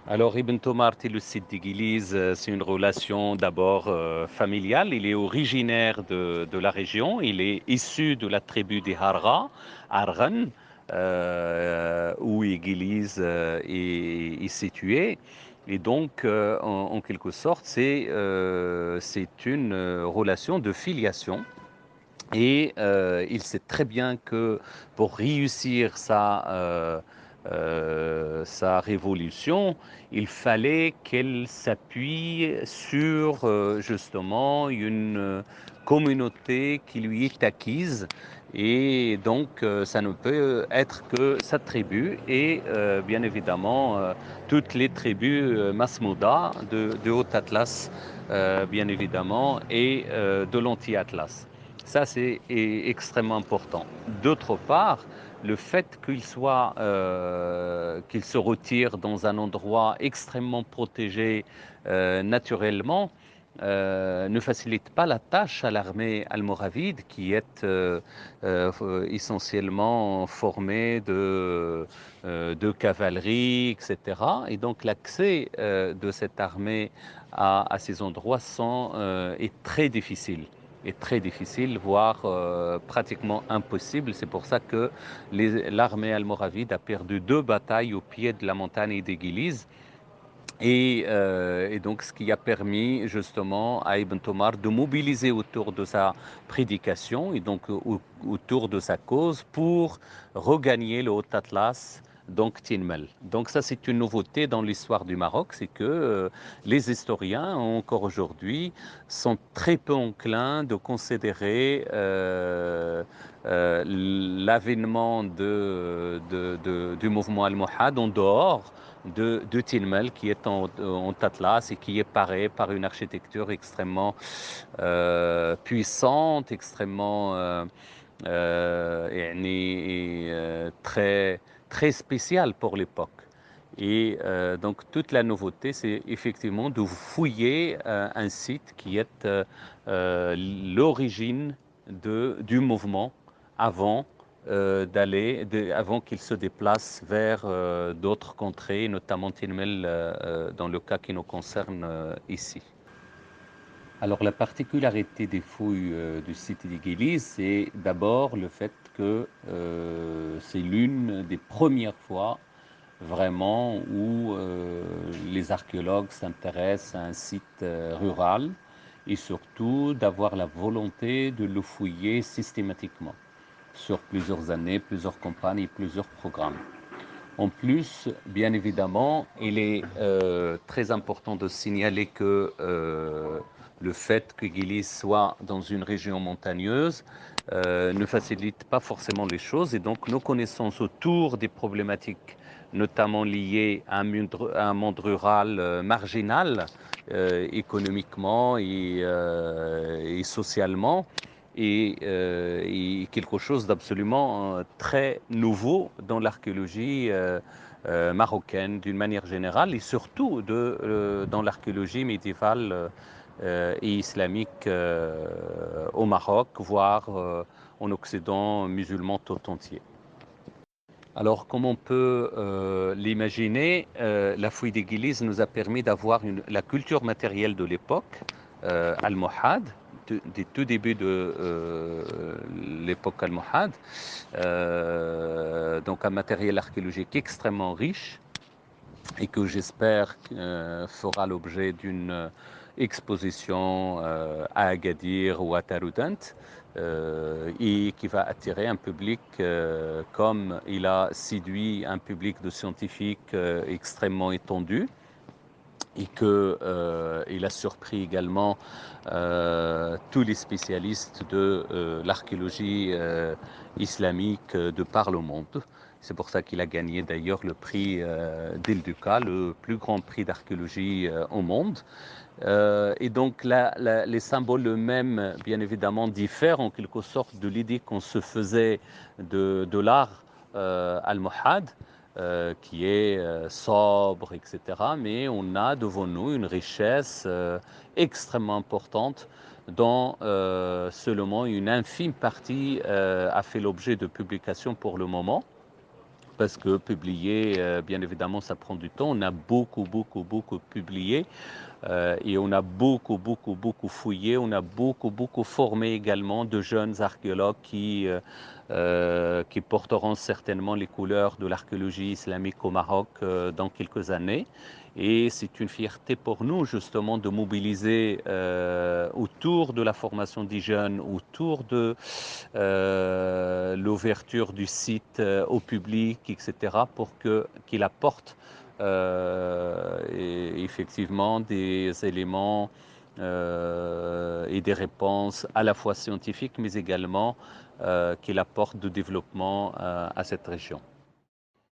Alors, Ibn Tomar et le site d'Église, c'est une relation d'abord familiale. Il est originaire de la région. Il est issu de la tribu des Harra, Arran, où Église est située. Et donc, en quelque sorte, c'est une relation de filiation. Et il sait très bien que pour réussir sa révolution, il fallait qu'elle s'appuie sur justement une communauté qui lui est acquise. Et donc, ça ne peut être que sa tribu et bien évidemment toutes les tribus Masmouda de Haut-Atlas, bien évidemment, et de l'Anti-Atlas. Ça, c'est extrêmement important. D'autre part, le fait qu'il se retire dans un endroit extrêmement protégé naturellement ne facilite pas la tâche à l'armée almoravide qui est essentiellement formée de cavalerie, etc. Et donc l'accès de cette armée à ces endroits est très difficile très difficile, voire pratiquement impossible. C'est pour ça que l'armée almoravide a perdu 2 batailles au pied de la montagne d'Éguilise. Et donc, ce qui a permis justement à Ibn Tomar de mobiliser autour de sa prédication et donc autour de sa cause pour regagner le Haut Atlas, donc Tinmel. Donc ça, c'est une nouveauté dans l'histoire du Maroc, c'est que les historiens, encore aujourd'hui, sont très peu enclins de considérer l'avènement du mouvement almohade en dehors de Tinmel, qui est en Atlas et qui est paré par une architecture extrêmement puissante, extrêmement très, très spéciale pour l'époque. Et donc toute la nouveauté, c'est effectivement de fouiller un site qui est l'origine du mouvement avant avant qu'il se déplace vers d'autres contrées, notamment Tinmel, dans le cas qui nous concerne ici. Alors la particularité des fouilles du site d'Iguélis, c'est d'abord le fait que c'est l'une des premières fois vraiment où les archéologues s'intéressent à un site rural et surtout d'avoir la volonté de le fouiller systématiquement sur plusieurs années, plusieurs campagnes et plusieurs programmes. En plus, bien évidemment, il est très important de signaler que le fait que Guilis soit dans une région montagneuse ne facilite pas forcément les choses et donc nos connaissances autour des problématiques notamment liées à un monde rural marginal économiquement et socialement et quelque chose d'absolument très nouveau dans l'archéologie marocaine d'une manière générale et surtout dans l'archéologie médiévale et islamique au Maroc, voire en Occident musulman tout entier. Alors, comme on peut l'imaginer, la fouille d'Église nous a permis d'avoir la culture matérielle de l'époque, almohade, des tout débuts de l'époque almohade, donc un matériel archéologique extrêmement riche et que j'espère fera l'objet d'une exposition à Agadir ou à Taroudant et qui va attirer un public comme il a séduit un public de scientifiques extrêmement étendu et qu'il a surpris également tous les spécialistes de l'archéologie islamique de par le monde. C'est pour ça qu'il a gagné d'ailleurs le prix d'El-Duca, le plus grand prix d'archéologie au monde. Et donc les symboles eux-mêmes, bien évidemment, diffèrent en quelque sorte de l'idée qu'on se faisait de l'art almohade, qui est sobre, etc. Mais on a devant nous une richesse extrêmement importante dont seulement une infime partie a fait l'objet de publications pour le moment. parce que publier, bien évidemment, ça prend du temps. On a beaucoup publié. Et on a beaucoup fouillé, on a beaucoup formé également de jeunes archéologues qui porteront certainement les couleurs de l'archéologie islamique au Maroc dans quelques années. Et c'est une fierté pour nous justement de mobiliser autour de la formation des jeunes, autour de l'ouverture du site au public, etc., pour qu'il apporte et effectivement des éléments et des réponses à la fois scientifiques, mais également qu'il apporte de développement à cette région.